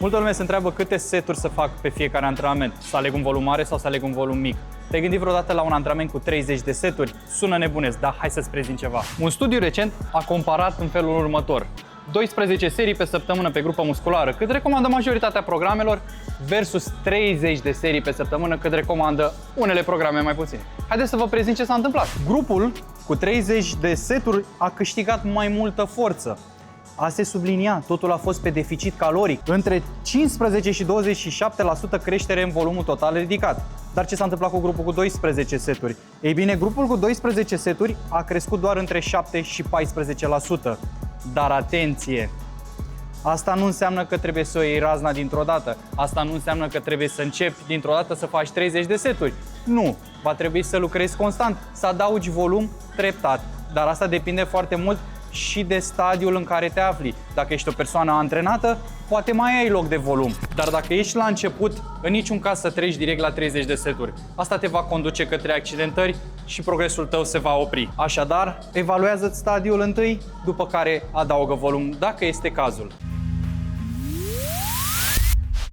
Multă lume se întreabă câte seturi să fac pe fiecare antrenament. Să aleg un volum mare sau să aleg un volum mic. Te-ai gândit vreodată la un antrenament cu 30 de seturi? Sună nebunesc, dar hai să-ți prezint ceva. Un studiu recent a comparat în felul următor: 12 serii pe săptămână pe grupă musculară, cât recomandă majoritatea programelor, versus 30 de serii pe săptămână, cât recomandă unele programe mai puține. Haideți să vă prezint ce s-a întâmplat. Grupul cu 30 de seturi a câștigat mai multă forță. A se sublinia, totul a fost pe deficit caloric, între 15 și 27% creștere în volumul total ridicat. Dar ce s-a întâmplat cu grupul cu 12 seturi? Ei bine, grupul cu 12 seturi a crescut doar între 7 și 14%. Dar atenție! Asta nu înseamnă că trebuie să o iei razna dintr-o dată. Asta nu înseamnă că trebuie să începi dintr-o dată să faci 30 de seturi. Nu! Va trebui să lucrezi constant, să adaugi volum treptat. Dar asta depinde foarte mult și de stadiul în care te afli. Dacă ești o persoană antrenată, poate mai ai loc de volum. Dar dacă ești la început, în niciun caz să treci direct la 30 de seturi. Asta te va conduce către accidentări și progresul tău se va opri. Așadar, evaluează-ți stadiul întâi, după care adaugă volum dacă este cazul.